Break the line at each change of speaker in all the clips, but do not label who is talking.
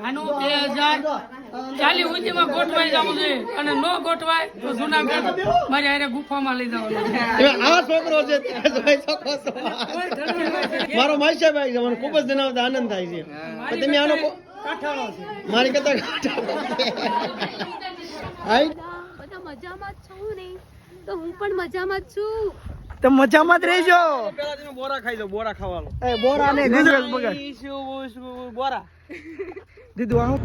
આનું 2040 સુધીમાં ગોઠવાઈ જવું છે અને નો ગોઠવાય તો જુનાગઢ મારી હારે ગુફામાં લઈ જવાનું.
આ છોકરો છે મારો માઈશાભાઈ છે. મને ખૂબ જ જણાવતા આનંદ થાય છે. તમે આનો
કાઠાળો છે
મારી કરતા
બધા મજામાં જ છું ને, તો હું પણ મજામાં જ છું.
તો મજામાં જ રહેજો.
પેલા તમે બોરા ખાઈ જાવ, બોરા ખાવાનું.
એ બોરા ને ગંગસ બગડ
બોરા
દીધું આવું.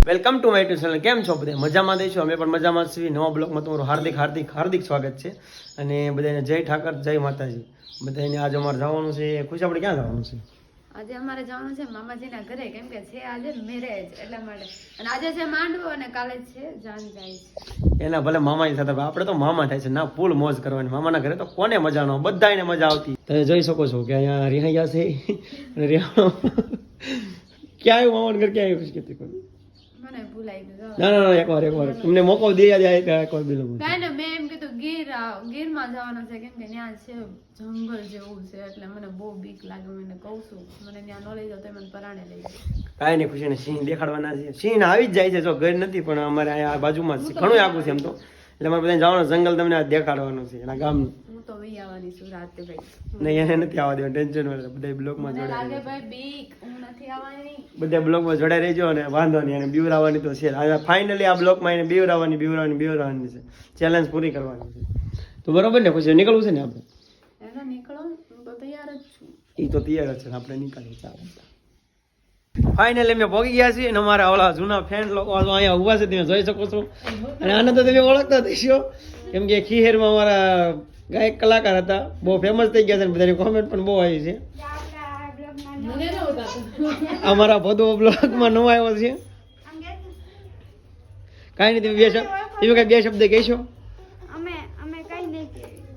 Welcome to my YouTube channel. કેમ છો બધા? મજામાં દઈશું. અમે પણ મજામાં છીએ. નવા બ્લોગમાં તમારું હાર્દિક સ્વાગત છે. અને બધાને જય ઠાકર, જય માતાજી. બધાને આજે અમારે જવાનું છે. ખુશ આપણે ક્યાં જવાનું છે?
આજે અમારે જવાનું છે મામાજીના ઘરે, કેમ કે છે આજે મેરેજ, એટલા માટે. અને આજે છે માંડવો અને કાલે છે જાન જાય.
એના ભલે મામાની સાથે આપણે તો મામા થાય છે ના, ફૂલ મોજ કરવાની. મામાના ઘરે તો કોને મજા ન હોય, બધાને મજા આવતી. તમે જોઈ શકો છો કે અહીંયા રિહાઈ છે. અને ક્યાં આવ્યું મામાનું ઘર? ક્યાં આવ્યું છે?
મને ભૂલાઈ ગયું.
ના એકવાર તમને મોકો દે જાય એકવાર બિલો.
કાંઈ ને, મેં એમ કીધું ગીરમાં જવાનું છે, કેમ કે ત્યાં છે જંગલ જેવું છે, એટલે મને બહુ બીક લાગે. હું એને કહું છું મને ત્યાં ન લઈ જાવ તો મને પરાણે લઈ જાય.
કાંઈ નહીં, ખુશીને સિંહ દેખાડવાના છે. સિંહ આવી જ જાય છે, જો ઘર નથી પણ અમારે અહીંયા બાજુમાં જ છે. ઘણું આખું છે એમ તો, એટલે અમારે બધા જવાનું જંગલ તમને દેખાડવાનું છે એના ગામનું.
હું તો વહી આવવાની છું રાતે ભાઈ.
નહીં એને નથી આવવા દેવાનું, ટેન્શન હોય. બધા બ્લોગમાં
મને લાગે
જોડાઈ
ભાઈ બીક, હું નથી આવવાની.
બધા બ્લોગમાં જોડાઈ રહેજો. અને વાંધો નહીં, અને બીવરાવાની તો છે. ફાઇનલી આ બ્લોગમાં એને બીવરાવાની છે. ચેલેન્જ પૂરી કરવાની છે. તો બરોબર ને? ખુશી નીકળવું છે ને આપણે?
એને નીકળો, હું તો તૈયાર જ છું.
એ તો તૈયાર જ છે, આપણે નીકળીએ. ચાલો ફાઇનલી અમે પહોંચી ગયા છીએ. અને અમારા ઓલા જૂના ફ્રેન્ડ લોકો અહીંયા ઉભા છે, તમે જોઈ શકો છો. અને આને તો તમે ઓળખતા થશો, કેમ કે ખીહેરમાં અમારા ગાયક કલાકાર હતા, બહુ ફેમસ થઈ ગયા છે. બધાની કોમેન્ટ પણ બહુ આવી છે. અમારા ભદો બ્લોગમાં નવો આવ્યો છે. કાંઈ નહીં, તમે બે શબ્દ કહેશો?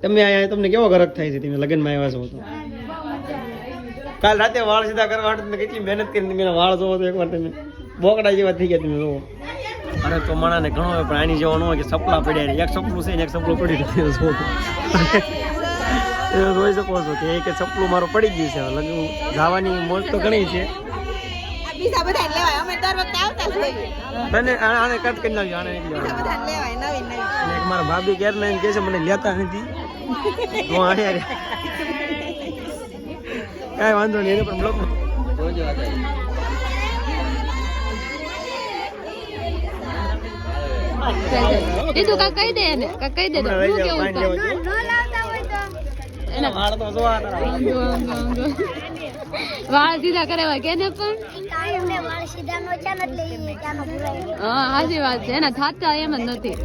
તમે અહીંયા તમને કેવો ગરજ થાય છે? તમે લગ્નમાં આવ્યા છો તો કાલ રાતે વાળ સીધા કરવા માટે તમે કેટલી મહેનત કરીને તમે વાળ જોવો તો એકવાર તમે બોકડા જેવા થઈ ગયા. તમે જોવો. અરે તો માણાને ઘણો હોય, પણ આની જેવો ન હોય કે સપલા પડ્યા. એક સપલું છે ને એક સપલું પડી ગયું. જોઈ શકો છો કે એક સપલું મારું પડી ગયું છે. લગ્ન જવાની મોજ તો ઘણી છે. તને આને કટ કરી નાખ્યો. આને એક મારા ભાભી કેર ને કહે છે મને લેતા નથી. હું આને કાંઈ વાંધો નહીં, એને પણ બ્લોગમાં જોજો.
એ તો કહી દે એને, કહી દે. વાળ સીધા કરાવવા કે ને પણ. હા સાચી વાત છે, એના થાતા એમ જ નથી.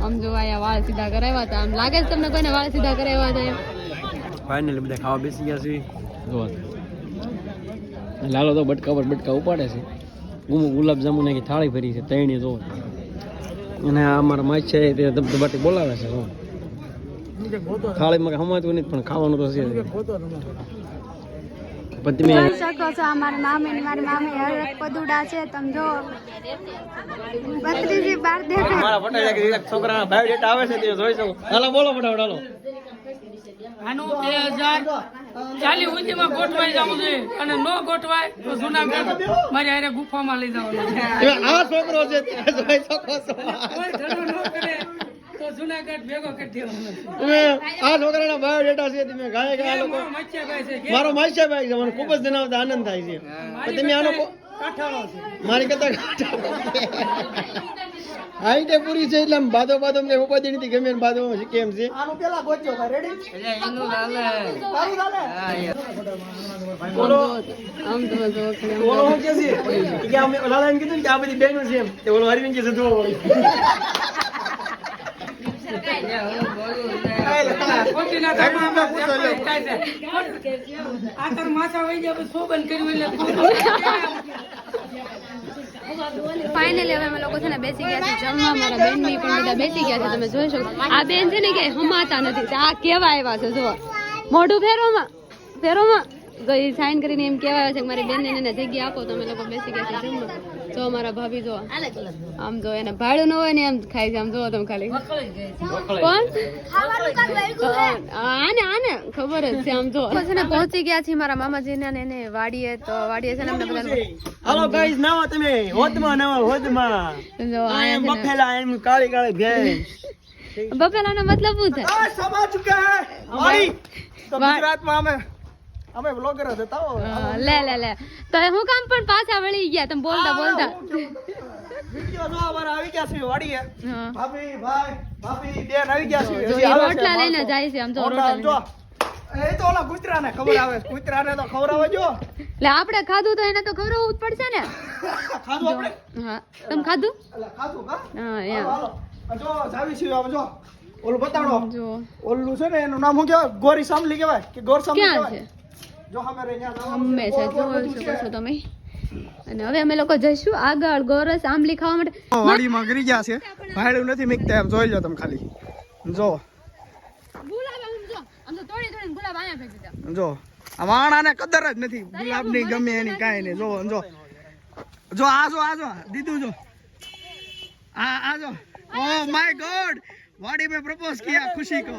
આમ જો આયા વાળ સીધા કરાવ્યા હતા. આમ લાગે છે તમને કોઈને વાળ સીધા કરાવ્યા હતા એમ?
ફાઇનલી બધા ખાવા બેસી ગયા છે. લાલો તો બટકા ઉપાડે છે. ગુલાબ જાંબુ નાખી થાળી ભરી છે તૈણી જો. અને આ અમારા માચ છે તે ધબધબાટી બોલાવે છે. થાળીમાં હમાતું નથી પણ ખાવાનું તો છે.
જોઈ શકો છો અમારા મામી હરક પદુડા છે. તમે જો બત્રીજી બાર દેખાય.
મારા ફટાફટ છોકરાના બાયોડેટા આવે છે તે જોઈ શકો. હાલો બોલો ફટાફટ હાલો.
આનું 2040 સુધીમાં ગોઠવાઈ જવું છે અને નો ગોઠવાય તો જુનાગઢ મારી હારે ગુફામાં લઈ જવાનું.
આ છોકરો છે જોઈ શકો છો.
કોઈ ધડો ન કરે તો જુનાગઢ ભેગો કરી દેવાનો.
આ છોકરાના બાયોડેટા છે. તમે ગાય આ લોકો મારો માઈશાભાઈ છે. મને ખૂબ જ જણાવતા આનંદ થાય છે. તમે આનો
કાઠાળો છે
મારી કરતા હાઈટે પૂરી છે એટલે બાદો અમને ઉપાધિ નથી. ગમે બાદો કેમ છે આનું પેલા ગોચ્યો રેડી એટલે એનું લાલે બોલો આમ તો બોલો હું કે છે કે અમે લાલા એમ કીધું કે આ બધી બહેનો છે એમ તે બોલો હરીને કે છે જો
ફાઇનલી હવે અમે લોકો છે ને બેસી ગયા છે જમવા. મારા બેન ની પણ બધા બેસી ગયા છે. તમે જોઈ શકો આ બેન છે ને કે હમાતા નથી. આ કેવા આવ્યા છે જો મોઢું ફેરોમાં તો એ સાઈન કરીને એમ કહેવાય છે કે મારી બેનને એને જગ્યા આપો તો અમે લોકો બેસી ગયા છે જમવા. જો અમારા ભાભી જો આમ જો એને ભાડું ન હોય ને એમ ખાય છે. આમ જો તમે ખાલી કોણ આને આને ખબર જ છે. આમ જો છે ને પહોંચી ગયા છીએ મારા મામાજીને ને એને વાડીએ. તો વાડીએ છે ને અમને બધાને
હાલો ગાઈસ નાવા તમે હોદમાં નાવા હોદમાં
જો
આ એમ બફેલા એમ કાળી કાળી ભેંસ
બફેલાનો મતલબ શું છે?
આ સમા ચુકા હે વાડી તો ગુજરાતમાં અમે બ્લોગર હતા હો.
લે તો હું કામ પણ પાછા વળી ગયા તમે બોલતા
વિડિયો જો અમારા આવી ગયા છે વાડી હે
હા.
ભાભી ભાઈ ભાભી બેન આવી ગયા છે
જો
હજી
એ
આવે છે
રોટલા લઈને
માણસો.
જાય છે. આમ જો
રોટલા
રોટલા
જો એ તો ઓલા કૂતરાને ખબર આવે કૂતરાને તો ખવડાવે જો
એટલે આપણે ખાધું તો એને તો ખવડાવવું જ પડશે ને.
ખાધું આપણે
હા તમે ખાધું?
એટલે ખાધું કા
હા એમ
હાલો જો જાવી છે આમ જો ઓલું બતાડો
જો
ઓલું છે ને એનું નામ શું કહેવાય ગોરી સામલી કહેવાય કે ગોર સામલી
ક્યાં
કહેવાય
છે?
જો અમે રે અહીંયા
હંમેશા જોઈ શકો છો તમે. અને હવે અમે લોકો જઈશું આગળ ગોરસ આંબલી ખાવા માટે.
વાડીમાં ગરી ગયા છે ભાડું નથી મીકતા એમ જોઈ લો તમે ખાલી જો
ગુલાબ આમ જો તોડી તોડીને ગુલાબ આયા ફેંકી દીધા.
જો આ વાણાને કદર જ નથી ગુલાબની ગમે એની કાંઈ નહીં જો જો જો આ જો દીધું જો આ જો ઓ માય ગॉड वाड़ी में प्रपोज किया खुशी को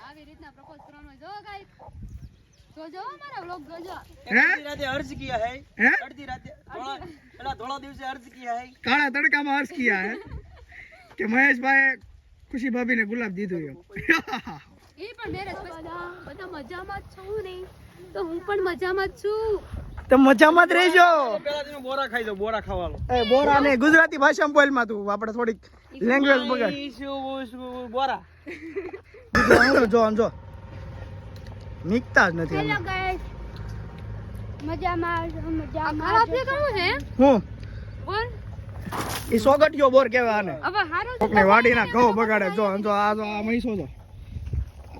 આવી રીતના પ્રપોઝ કરવાનો જો ગાઈસ. જોજો મારા વ્લોગ જોજો.
रात अर्ज किया है अर्धी रात थोड़ा દિવસે अर्ज किया है કાળા તડકામાં अर्ज किया है કે મહેશભાઈ ખુશી ભાભીને ગુલાબ દીધું એમ
એ પણ મેરેજ પછી બધા મજામાં જ છું ને તો હું પણ મજામાં જ છું.
તો મજામાં જ રહેજો પેલા તમે બોરા ખાઈ દો બોરા ખાવાનો એ બોરા ને ગુજરાતી ભાષામાં બોલ માં તું આપણે થોડીક લેંગ્વેજ બગાડ બોરા જો જો નીકતા જ નથી
હેલો ગાઈસ મજામાં
ખરાબ છે કહું છે
હું
બોલ
ઈ સોગટિયો બોર કહેવાય આને
હવે હારું
કોકને વાડીના ઘઉં બગાડે જો આ મહીસો જો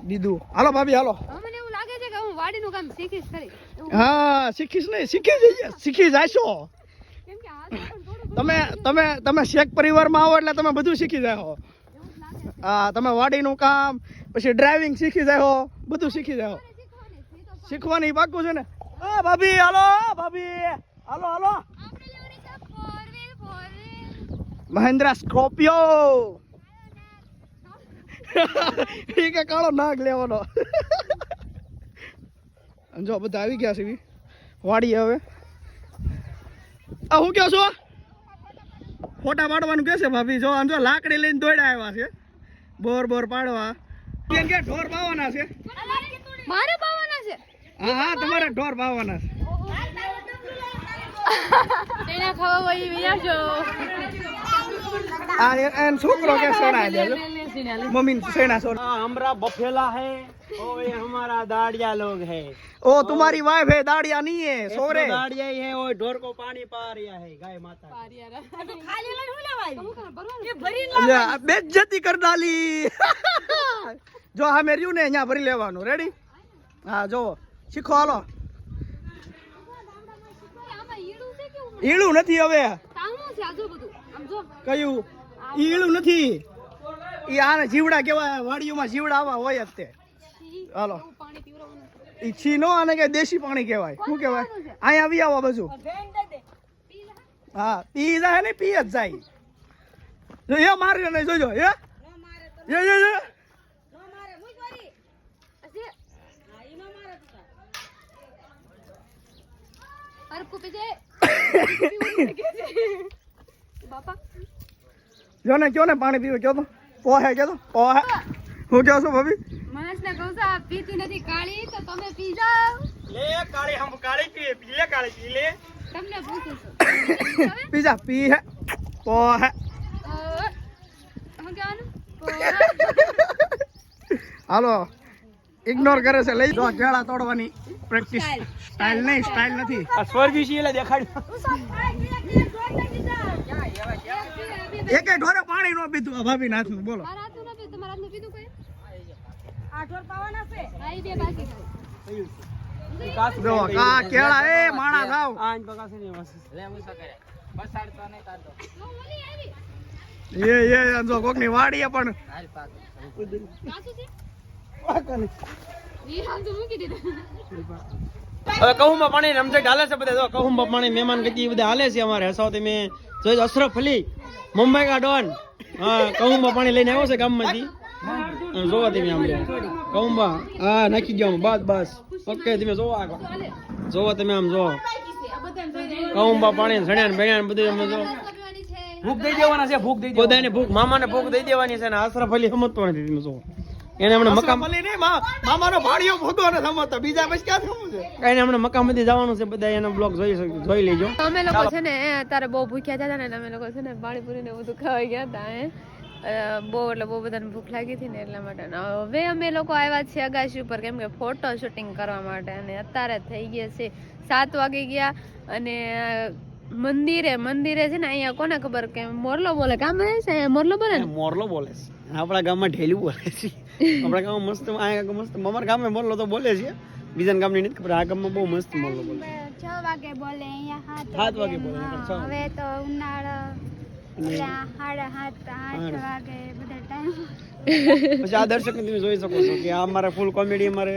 દીધું હાલો ભાભી હાલો
મને એવું લાગે છે કે હું વાડીનું કામ શીખીશ ખરી.
હા શીખીશ નહીં શીખી જાશો
કેમ કે આ તો પણ થોડું
તમે શેખ પરિવારમાં આવો એટલે તમે બધું શીખી જાઓ હા તમે વાડીનું કામ પછી ડ્રાઇવિંગ શીખી જાઓ બધું શીખી જાઓ શીખવાની પાકું છે ને હા ભાભી હાલો હાલો
આપણે લેવાની છે four wheel.
મહિન્દ્રા સ્કોર્પિયો એ કે કાળો નાગ લેવાનો જો બધા આવી ગયા છે વાડી હવે આ હું કહો છો ફોટા પાડવાનું કે છે ભાભી જો આમ જો લાકડી લઈને દોડ્યા આવ્યા છે બોર પાડવા કેમ કે ઢોર પાવાના છે
મારે પાવાના છે.
હા તમારે ઢોર પાવાના છે
તેના ખાવા હોય વિયાજો.
આ એન છોકરો કે સોડા દે मम्मी सेना सो हमरा बफेला है ओ ये हमारा दाड़िया लोग है ओ तुम्हारी वाइफ है दाड़िया नहीं है सोरे दाड़िया ही है वो ढोर को पानी पा रिया है गाय माता बेइज्जती कर डाली जो હા મેર્યું ને અહીંયા ભરી લેવાનું રેડી હા જો શીખો હાલો ઈળું નથી હવે કયું ઈળું નથી ઈ આને જીવડા કેવાય વાડીઓમાં જીવડા આવા હોય જ તે હાલો ઈ છી નો આને કે દેશી પાણી કહેવાય શું કહેવાય અહીંયા આવી આવો બધું હા પી જાય ને પી જ જાય જો એ મારે નહીં જોજો એ જો ને કયો ને પાણી પીવે કયો તો પોહે કયો તો પોહે હું કહો છો ભાભી
મહેશને કહું છું આ પીતી નથી કાળી તો તમે પી જાઓ.
લે કાળી હમ કાળી પીએ પી લે કાળી પી લે
તમને પૂછું છું
પીજા પી હે પોહે
હું કહેવાનું
હાલો ઇગ્નોર કરે છે લઈ જો કેળા તોડવાની પ્રેક્ટિસ સ્ટાઇલ નહીં સ્ટાઇલ નથી આ સ્વર્ગી છે એટલે દેખાડ્યું એકે ઢોરે પાણી નો પીધું આ ભાભી નાથનું બોલો
મારા હાથનું ન પીધું તમારા હાથનું પીધું કોઈ આ ઢોર પાવાના છે આ ઈ બે બાકી છે
જો કા કેળા એ માણા જાવ
આંજ બગાસે ને બસ લે મુસા કરે બસ સાડતો નહીં કાઢો
ઓલી આવી
એ જો કોક ની વાડીએ પણ
હાલ પાક
એ
કાચું છે
હવે કહુંમાં પાણી રમઝટ હાલે છે બધા. જો કહુંમાં પાણી મહેમાન ગતિ બધા હાલે છે અમારે. હસાવ તમે જોઈ અશરફ અલી મુંબઈ કા ડોન. હા કહુંમાં પાણી લઈને આવ્યો છે ગામમાંથી. જોવા તમે આમ કહુંમાં હા નાખી ગયો બસ બસ ઓકે. તમે જોવો આગળ જોવો તમે આમ જોવો કહુંમાં પાણી સણ્યા બેણ્યા બધું અમે જો
ભૂખ દઈ દેવાના છે, ભૂખ દઈ
બધાને ભૂખ મામાને ભૂખ દઈ દેવાની છે ને અશરફ અલી સમજતો નથી. તમે જોવો એને હમણાં મકામ મામાનો ભાડિયો ભોગવો ને સમજતા બીજા પછી ક્યાં થવું છે. એને હમણાં મકામથી જવાનું છે. બધા એનો બ્લોગ જોઈ લેજો.
અમે લોકો છે ને તારે બહુ ભૂખ્યા હતા ને અમે લોકો છે ને પાણીપુરી ને બધું ખાવા ગયા હતા. બહુ એટલે બહુ બધાને ભૂખ લાગી હતી ને એટલા માટે. હવે અમે લોકો આવ્યા છીએ અગાશી ઉપર કેમ કે ફોટો શૂટિંગ કરવા માટે. અને અત્યારે થઈ ગયા છે 7 વાગી ગયા. અને મંદિરે છે ને અહીંયા કોને ખબર કે મોરલો બોલે કામ છે મોરલો બોલે ને
મોરલો બોલે છે. આપણા ગામમાં ઢેલું બોલે છે. આપણા ગામમાં મસ્ત અહીંયા મસ્ત અમારા ગામમાં મોરલો તો બોલે છે. બીજા ગામની નથી ખબર. આ ગામમાં બહુ મસ્ત મોરલો બોલે.
6 વાગે બોલે અહીંયા
7 વાગે બોલે.
હવે તો ઉનાળો એટલે 7:30 વાગે બધા ટાઈમ.
પછી આ દર્શક તમે જોઈ શકો છો કે આ અમારા ફૂલ કોમેડી અમારે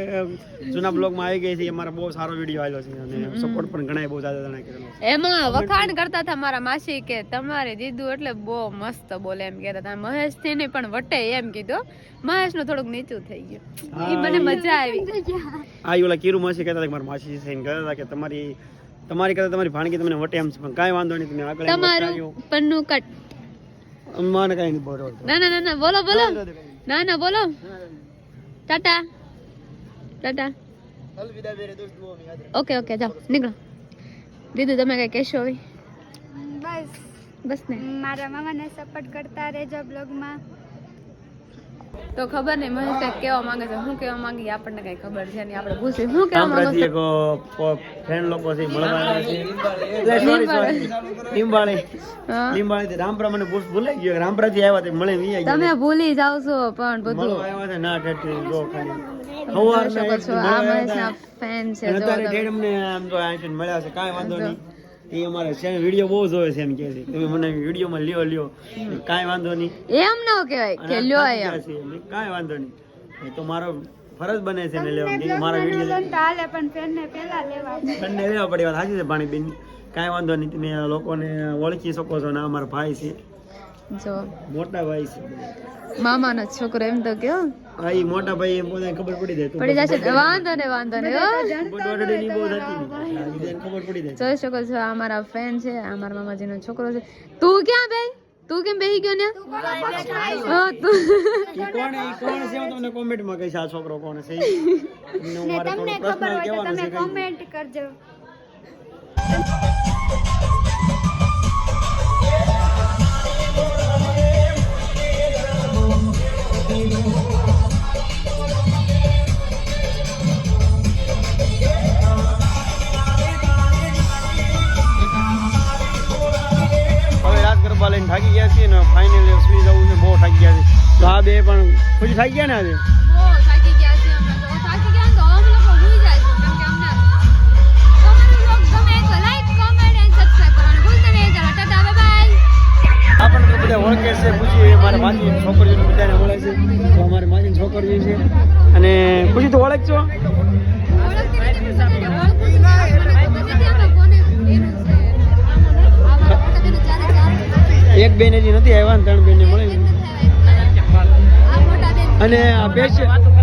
જૂના બ્લોગમાં આવી ગઈ છે. અમારા બહુ સારો વિડીયો આવ્યો છે અને સપોર્ટ પણ ઘણા બહુ જ્યાદા જણા કરેલો છે.
એમાં વખાણ કરતા હતા મારા માસી કે તમારે દીદુ એટલે બહુ મસ્ત બોલે એમ કહેતા હતા. મહેશ થી ને પણ વટે એમ કીધું. મહેશ નું થોડુંક નીચું થઈ ગયું. એ મને મજા આવી.
આ ઓલા કીરુ માસી કહેતા હતા કે મારા માસી થઈને કહેતા હતા કે તમારી કરતા તમારી ભાણકી તમને વટે એમ છે પણ કાંઈ વાંધો નહીં. તમે આગળ
તમારું પન્નું કટ.
મને કાંઈ નહીં બોલો.
ના બોલો ના બોલો. ટાટા
અલવિદા મેરે દોસ્ત દુઆ મેં યાદ
ઓકે જાઓ નીકળો. દીદુ તમે કઈ કહેશો હવે? બસ ને
મારા મામાને સપોર્ટ કરતા રહેજો બ્લોગમાં.
તો ખબર નહીં મહેશ કઈ કેવા માંગે છે. શું કેવા માંગી આપણને કઈ ખબર છે નહીં. આપણે પૂછીએ શું કેવા માંગો છો?
ફ્રેન્ડ લોકો છે મળવાના છે. લીંબાળી રામપરા મને ભૂલાઈ ગયો. રામપરા થી આવ્યા તે મળે વી
તમે ભૂલી જાવ છો પણ બધું
આવ્યા છે ના ઠઠી જો ખાલી
જોઈ શકો છો. આ મહેશના ફેન છે. જો
અત્યારે ઠેઠ અમને આમ તો આઈટન મળ્યા છે. કાંઈ વાંધો નહીં. એ અમારે વિડીયો બહુ જોવે છે એમ કે છે તમે મને વિડીયોમાં લ્યો કાંઈ વાંધો નહીં.
એમ ન કહેવાય કે લ્યો એમ.
કાંઈ વાંધો નહીં. એ તો મારો ફરજ બને છે ને લેવા. મારા વિડીયો
હાલે પણ ફ્રેન્ડને પહેલા લેવા
ઠંડે લેવા પડે. વાત સાચી છે પાણી બેન. કાંઈ વાંધો નહીં. તમે લોકોને ઓળખી શકો છો ને અમારા ભાઈ છે.
જો
મોટા ભાઈ છે.
મામાનો છોકરો એમ તો કયો
હા એ મોટા ભાઈ એમ પોતાને ખબર પડી જાય.
પડી જશે. વાંધો નહીં
ખબર પડી જાય.
જોઈ શકો છો આ અમારા ફેન છે. આ અમારા મામાજીનો છોકરો છે. તું ક્યાં બે તું કેમ બેહી ગયો ને?
કોણ છે તમને કોમેન્ટમાં કહીશ આ છોકરો કોણ છે.
તમને ખબર હોય તો તમે કોમેન્ટ કરજો.
લઈને થાકી ગયા છીએ ને ફાઇનલી સુઈ જવું છે. બહુ થાકી ગયા છે. તો આ બે પણ ખુશ થાકી ગયા ને આજે
બહુ થાકી ગયા છે. અમે તો થાકી ગયા તો અમે લોકો ભૂલી જાય છે કેમ કે અમને તમારું લોક ગમે તો લાઈક કમેન્ટ એન્ડ સબસ્ક્રાઇબ કરવાનું ભૂલતા નહીં. ચાલો ટાટા બાય બાય.
આપણને તો બધા ઓળખે છે. પૂછીએ મારા માજી છોકરીઓ બધાને ઓળખે છે. તો અમારી માજી છોકરીઓ છે અને પૂછી તો ઓળખજો. એક બેન હજી નથી આવ્યા ને 3 બેન મળે. અને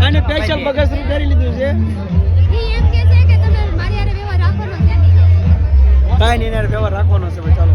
આને સ્પેશિયલ બગસરું પહેરી લીધું છે. કાંઈ નહીં વ્યવહાર રાખવાનો છે. ચાલો